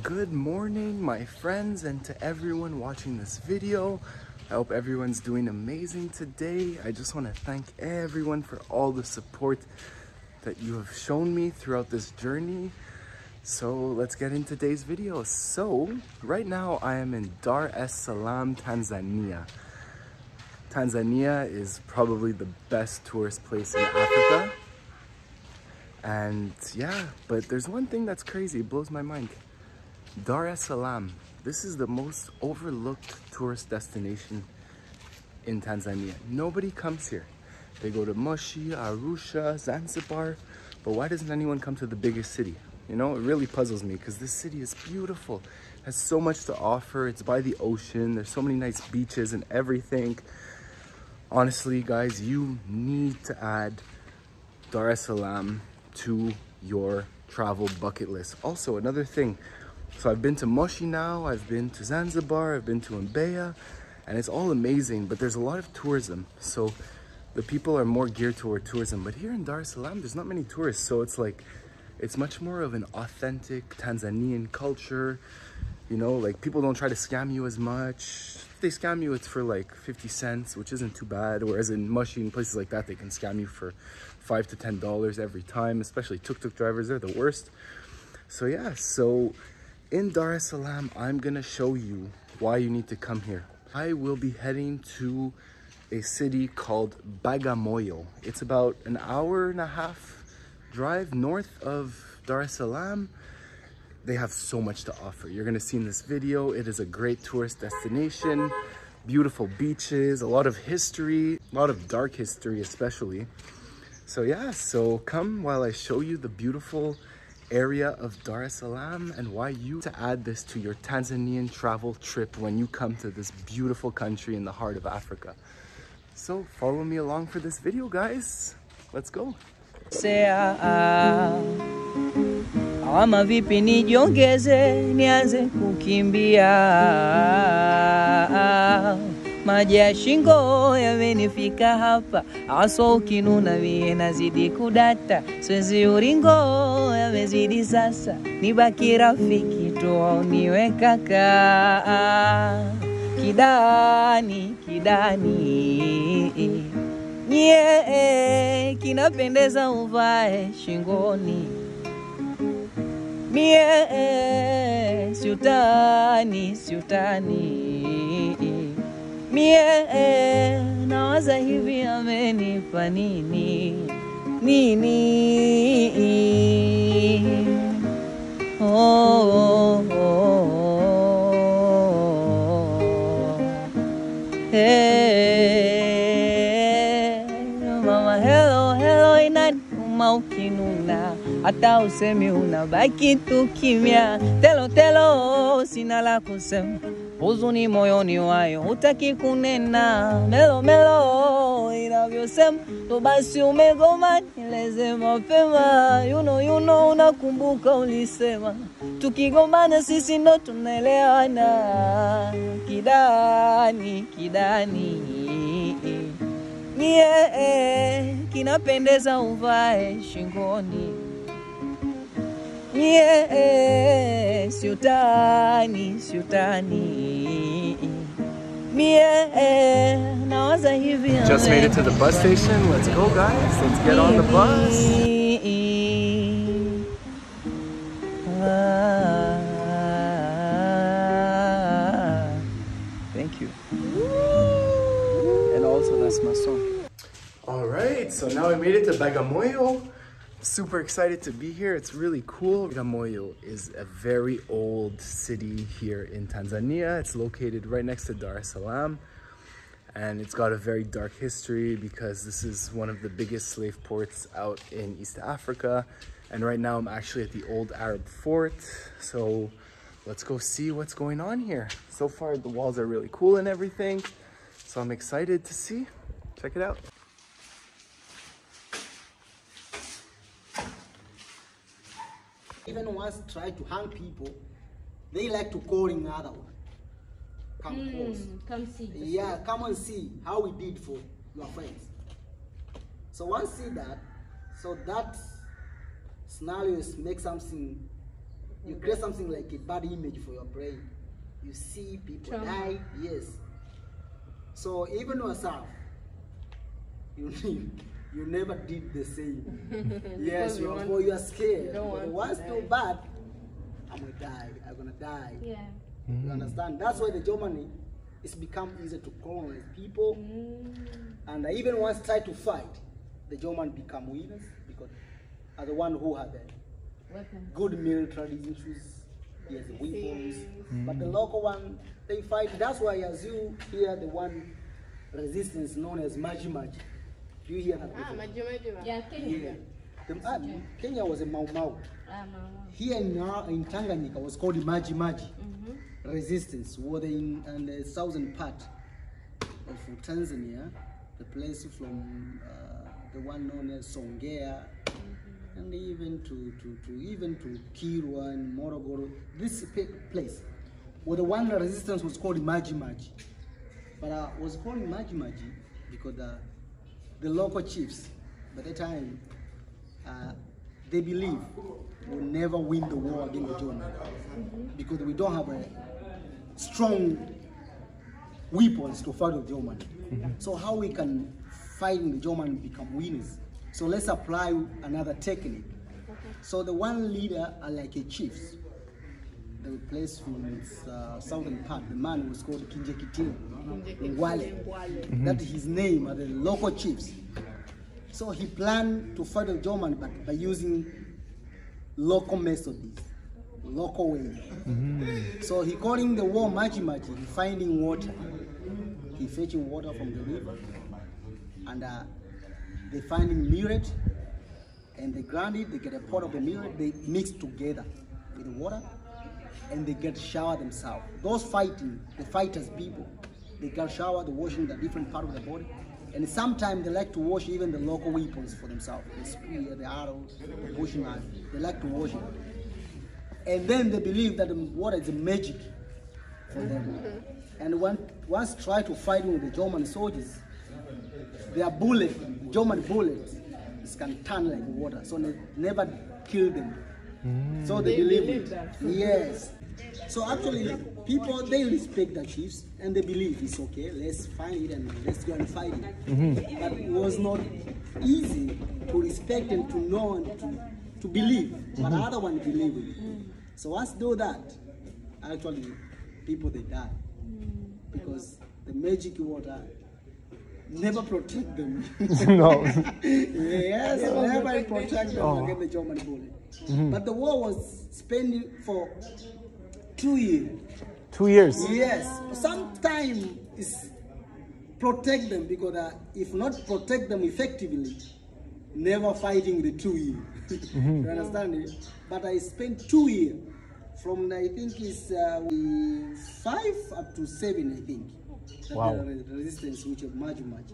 Good morning, my friends, and to everyone watching this video. I hope everyone's doing amazing today. I just want to thank everyone for all the support that you have shown me throughout this journey. So let's get into today's video. So right now I am in Dar es Salaam, Tanzania. Tanzania is probably the best tourist place in Africa. And yeah, but there's one thing that's crazy, it blows my mind. Dar es Salaam, this is the most overlooked tourist destination in Tanzania. Nobody comes here. They go to Moshi, Arusha, Zanzibar, but why doesn't anyone come to the biggest city? You know, it really puzzles me because this city is beautiful. It has so much to offer. It's by the ocean. There's so many nice beaches and everything. Honestly, guys, you need to add Dar es Salaam to your travel bucket list. Also, another thing, so I've been to Moshi now, I've been to Zanzibar, I've been to Mbeya, and it's all amazing, but there's a lot of tourism. So the people are more geared toward tourism. But here in Dar es Salaam, there's not many tourists. So it's like, it's much more of an authentic Tanzanian culture. You know, like people don't try to scam you as much. If they scam you, it's for like 50 cents, which isn't too bad. Whereas in Moshi and places like that, they can scam you for $5 to $10 every time, especially tuk-tuk drivers, they're the worst. So yeah, so in Dar es Salaam, I'm gonna show you why you need to come here. I will be heading to a city called Bagamoyo. It's about an hour and a half drive north of Dar es Salaam. They have so much to offer. You're gonna see in this video, it is a great tourist destination, beautiful beaches, a lot of history, a lot of dark history especially. So yeah, so come while I show you the beautiful area of Dar es Salaam and why you to add this to your Tanzanian travel trip when you come to this beautiful country in the heart of Africa. So follow me along for this video, guys. Let's go. Ama vipi nijiongeze nianze kukimbia, maji ya shingo yamenifika hapa, aso ukinuna mie nazidi kudata, swezi uringo yamezidi sasa, nibaki rafiki tu niwe kaka, kidani nye kinapendeza uvae shingoni. Mie siutani mie nawaza hivi amenipa nini Hey mama, hello inanuma ukinuna, hata usemi unabaki tu kimya. Telo sina la kusema, huzuni moyoni wayo hutaki kunena. Melo inavyosema, to basi umegoma nieleze mapema. You know unakumbuka ulisema, tukigombana sisi ndo tunaelewana. Kidani nye kinapendeza uvae shingoni. Nye siutani mie nawaza hivi. Just made it to the bus station. Let's go, guys. Let's get on the bus. Thank you. And also that's my song. All right, so now we made it to Bagamoyo. Super excited to be here. It's really cool. Bagamoyo is a very old city here in Tanzania. It's located right next to Dar es Salaam, and it's got a very dark history because this is one of the biggest slave ports out in East Africa. And right now I'm actually at the old Arab fort. So let's go see what's going on here. So far the walls are really cool and everything. So I'm excited to see. Check it out. Even once try to hang people, they like to call in another one. Come close. Come see. Yeah, come and see how we did for your friends. So once see that, so that scenario is make something You create something like a bad image for your brain. You see people die, yes. So even yourself, you never did the same. Yes, you are scared. Once too bad, I'm gonna die. Yeah. You understand? That's why the Germany it's become easier to colonize people. And even once try to fight, the German become winners because are the one who had the good military issues, yes, weapons. But the local one, they fight. That's why as you hear the one resistance known as Maji Maji. Do you hear that? Yeah, Kenya. Yeah. Kenya was a Mau Mau. Here in Tanganyika was called Maji Maji. Resistance were in the southern part of Tanzania, the place from the one known as Songea, and even to Kirwa and Morogoro. This place, where the one resistance was called Maji Maji, but was called Maji Maji because the local chiefs by the time they believe will never win the war against the German because we don't have a strong weapons to fight with German. So how we can fight the German and become winners? So let's apply another technique. So the one leader are like a chiefs. The place from its southern part, the man was called Kinjekitile Ngwale. That is his name are the local chiefs. So he planned to fight the German but by using local methods, local way. So he calling the war Maji Maji, he finding water. He fetching water from the river. And they finding millet and they grind it, they get a pot of the millet, they mix together with the water and they get shower themselves. Those fighting, the fighters people, they get shower, they washing the different part of the body. And sometimes they like to wash even the local weapons for themselves. The spear, the arrows, the bush knife, they like to wash it. And then they believe that the water is a magic for them. And once try to fight with the German soldiers, their bullet, German bullets, can turn like water. So they never kill them. So they believe it. Yes. So actually, people, they respect the chiefs and they believe it's okay, let's find it and let's go and fight it. But it was not easy to respect and to know and to believe. But the other one believe it. So once do that, actually, people, they die. Because the magic water never protect them. No. Yes, never protect them against the German bullet. But the war was spending for 2 years. 2 years? Yes. Sometimes is protect them because if not protect them effectively, never fighting the 2 years. You understand it? But I spent 2 years from I think it's 5 up to 7 I think. Wow. The resistance which of Maji Maji.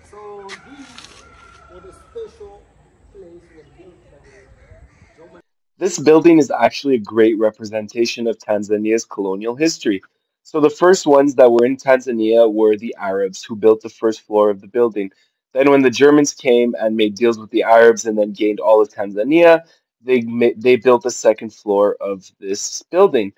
So this was a special place was built by the German. This building is actually a great representation of Tanzania's colonial history. So the first ones that were in Tanzania were the Arabs who built the first floor of the building. Then when the Germans came and made deals with the Arabs and then gained all of Tanzania, they built the second floor of this building.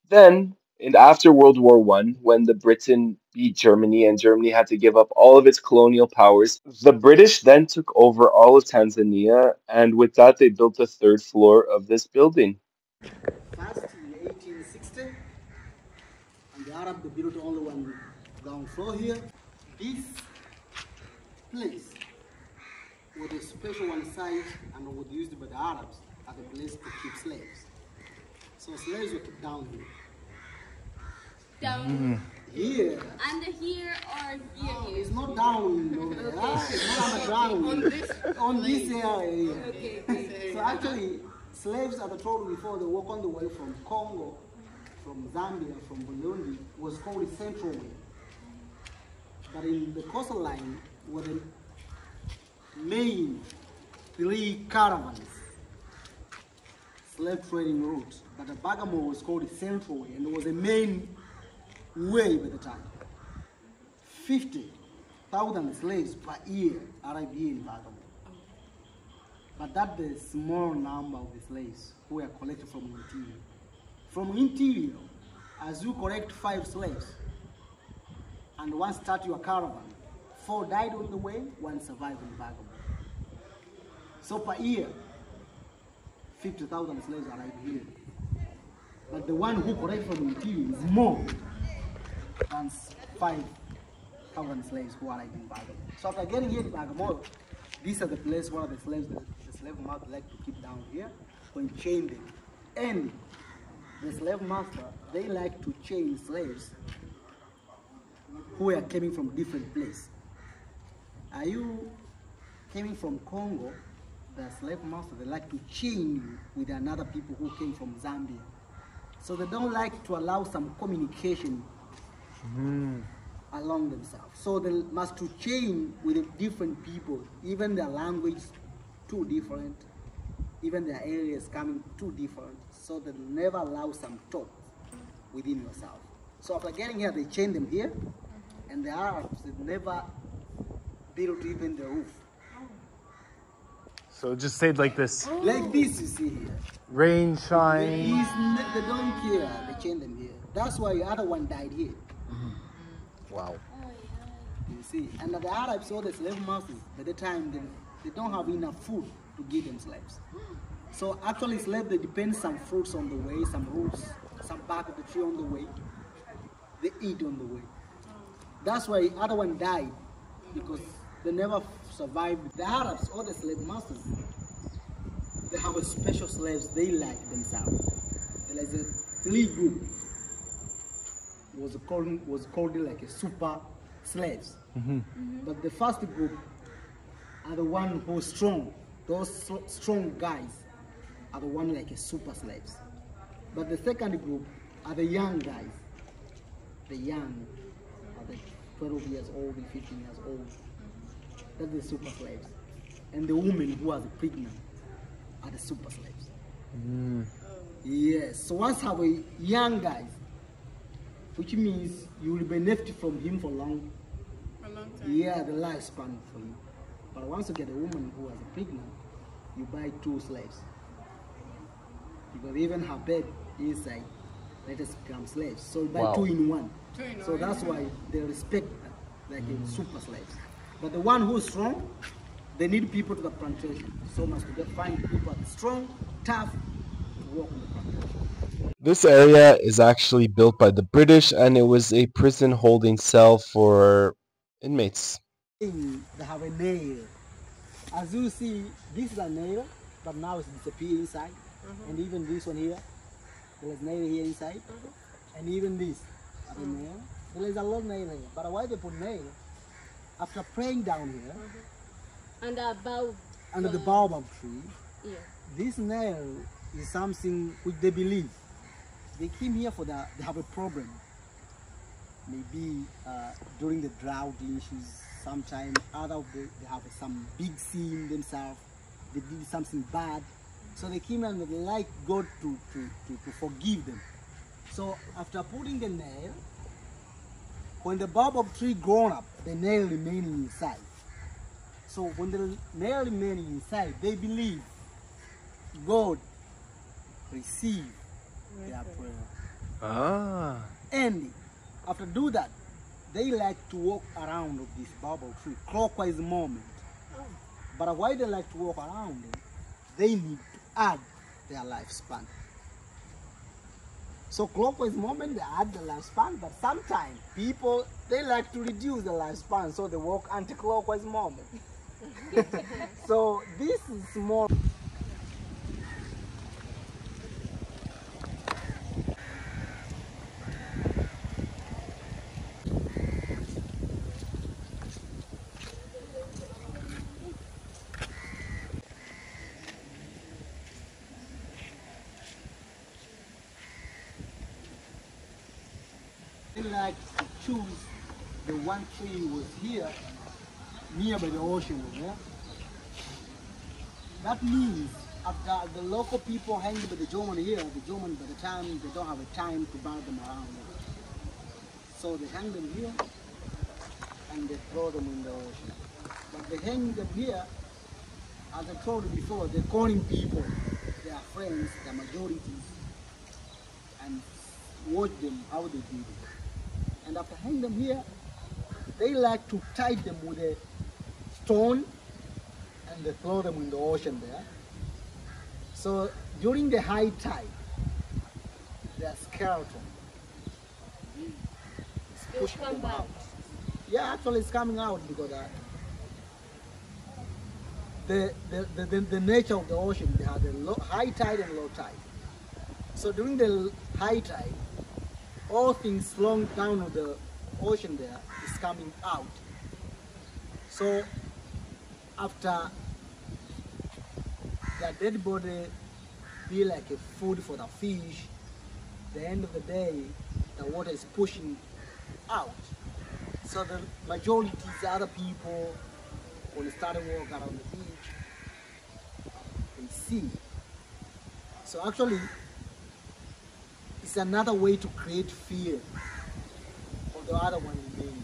Then, and after World War One, when the Britain beat Germany and Germany had to give up all of its colonial powers, the British then took over all of Tanzania, and with that, they built the third floor of this building. First in 1860, and the Arab they built only one ground floor here. This place was a special one site and was used by the Arabs as a place to keep slaves. So slaves were kept down here. Down Here. under here or here? It's not down over there. It's not on the ground. On this area here. Okay. So actually, slaves, as I told you before, they walk on the way from Congo, from Zambia, from Burundi, was called the Central Way. But in the coastal line were the main 3 caravans, slave trading routes. But the Bagamo was called the Central Way, and it was a main way by the time. 50,000 slaves per year arrive here in Bagamo. But that's the small number of the slaves who are collected from interior. From interior, as you collect 5 slaves, and one start your caravan, 4 died on the way, 1 survived in Bagamo. So per year, 50,000 slaves arrive here. But the one who collect from interior is more than 5,000 slaves who arrive in Bagamo. So after getting here in Bagamo, these are the place where the slaves, the slave master like to keep down here, and chain them. And the slave master, they like to chain slaves who are coming from different places. Are you coming from Congo? The slave master, they like to chain you with another people who came from Zambia. So they don't like to allow some communication along themselves. So they must to chain with different people, even their language too different, even their areas coming too different. So they never allow some talk within yourself. So after getting here, they chain them here, and the Arabs, they never built even the roof. So it just stayed like this. Like this, you see here. Rain, shine. They don't care. They chain them here. That's why the other one died here. Wow. You see, and the Arabs saw the slave masters. By the time they don't have enough food to give them slaves. So actually, slaves, they depend some fruits on the way, some roots, some bark of the tree on the way. They eat on the way. That's why the other one died, because they never survived. The Arabs or the slave masters, they have a special slaves they like themselves. There's a 3 group was called like a super slaves. But the first group are the one who is strong. Those strong guys are the one like a super slaves. But the second group are the young guys. The young are the 12 years old, 15 years old. That's the super slaves. And the women who are pregnant are the super slaves. Yes, so once have a young guy, which means you will benefit from him for long. For a long time. Yeah, the lifespan for him. But once you get a woman who is pregnant, you buy 2 slaves. Because even her bed inside, let us become slaves. So you buy 2 in 1. 2 in So 1. that's why they respect like a super slaves. But the one who's strong, they need people to the plantation. So much to find people that are strong, tough, to work on the plantation. This area is actually built by the British, and it was a prison holding cell for inmates. They have a nail. As you see, this is a nail, but now it's disappeared inside. And even this one here, there is nail here inside. And even this, a nail. There is a lot of nail here. But why they put nail? After praying down here, And about under the baobab tree, yeah. this nail is something which they believe. They came here for they have a problem. Maybe during the drought issues, sometime other of they have some big sin themselves. They did something bad. So they came and they like God to forgive them. So after putting the nail, when the baobab tree grown up, the nail remaining inside. So when the nail remaining inside, they believe God receive their prayer. And after do that, they like to walk around of this baobab tree, clockwise movement. But why they like to walk around it, they need to add their lifespan. So clockwise movement, they add the lifespan, but sometimes people, they like to reduce the lifespan, so they walk anti-clockwise movement. So this is more. They like to choose the one tree was here, near by the ocean, yeah? That means after the local people hang by the German here, the German by the time they don't have a time to buy them around. So they hang them here, and they throw them in the ocean. But they hang them here, as I told you before, they're calling people, their friends, their majorities, and watch them how they do it. And after hanging them here, they like to tie them with a stone and they throw them in the ocean there. So during the high tide, their skeleton is pushing them out. Yeah, actually it's coming out because the nature of the ocean, they have a high tide and low tide. So during the high tide, all things flowing down of the ocean there is coming out. So after the dead body be like a food for the fish, at the end of the day, the water is pushing out. So the majority is other people, when they start to walk around the beach, they see. So actually, it's another way to create fear for the other one remaining.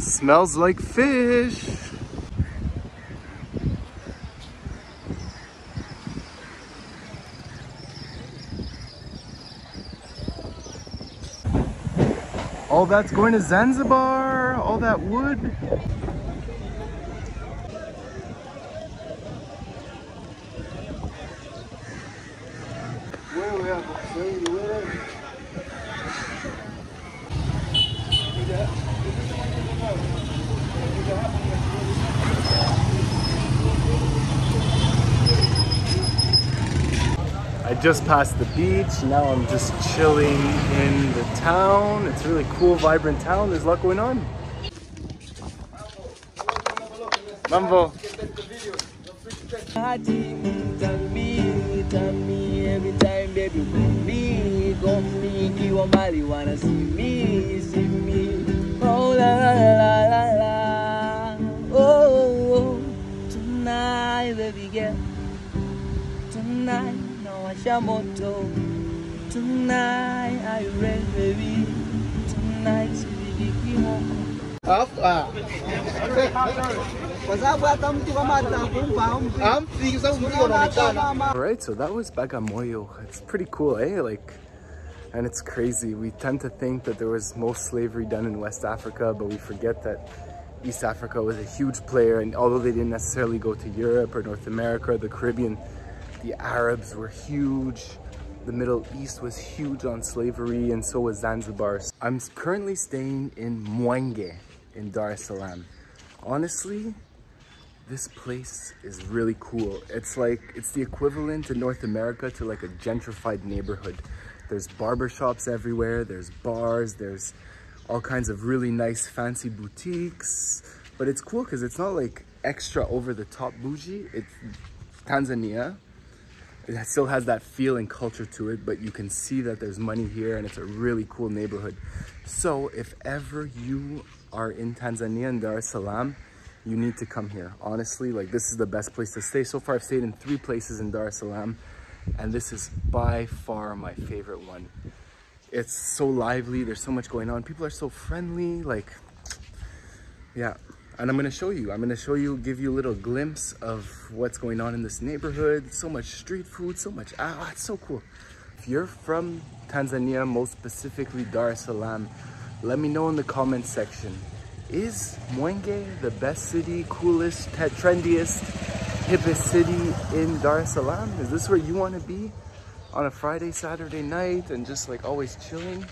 Smells like fish. All that's going to Zanzibar, all that wood. I just passed the beach, now I'm just chilling in the town. It's a really cool, vibrant town. There's a lot going on. Mambo. Tell me every time, baby, come me, kiwa mbali, wanna see me. Oh la la la la la. Oh, tonight, baby girl, tonight. Moto. Tonight, are you ready, baby? Tonight, Alright, so that was Bagamoyo. It's pretty cool, eh? Like, and it's crazy. We tend to think that there was most slavery done in West Africa, but we forget that East Africa was a huge player, and although they didn't necessarily go to Europe or North America or the Caribbean, the Arabs were huge, the Middle East was huge on slavery, and so was Zanzibar. I'm currently staying in Mwenge in Dar es Salaam. Honestly, this place is really cool. It's the equivalent in North America to like a gentrified neighborhood. There's barbershops everywhere, there's bars, there's all kinds of really nice fancy boutiques. But it's cool because it's not like extra over the top bougie. It's Tanzania. It still has that feel and culture to it, but you can see that there's money here and it's a really cool neighborhood. So if ever you are in Tanzania and Dar es Salaam, you need to come here. Honestly, like this is the best place to stay. So far I've stayed in 3 places in Dar es Salaam, and this is by far my favorite one. It's so lively, there's so much going on. People are so friendly, like, yeah. And I'm gonna show you, give you a little glimpse of what's going on in this neighborhood. So much street food, so much, it's so cool. If you're from Tanzania, most specifically Dar es Salaam, let me know in the comment section. Is Mwenge the best city, coolest, trendiest, hippest city in Dar es Salaam? Is this where you wanna be on a Friday, Saturday night and just like always chilling?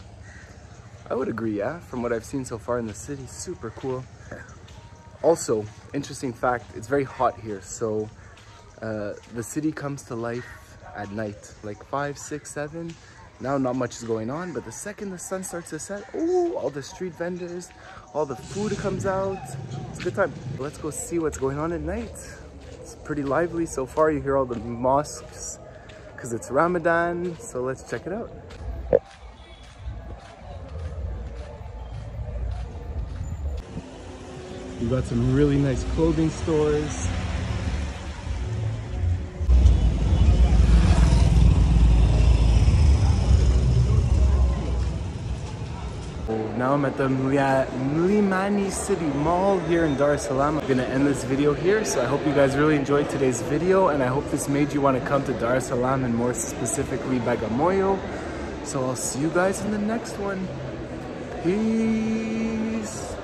I would agree, yeah, from what I've seen so far in the city, super cool. Also, interesting fact, it's very hot here, so the city comes to life at night, like 5, 6, 7. Now not much is going on, but the second the sun starts to set, oh, all the street vendors, all the food comes out. It's a good time. Let's go see what's going on at night. It's pretty lively so far. You hear all the mosques because it's Ramadan, so let's check it out. We got some really nice clothing stores. Now I'm at the Mlimani City Mall here in Dar es Salaam. I'm gonna end this video here, so I hope you guys really enjoyed today's video, and I hope this made you want to come to Dar es Salaam and more specifically Bagamoyo. So I'll see you guys in the next one. Peace.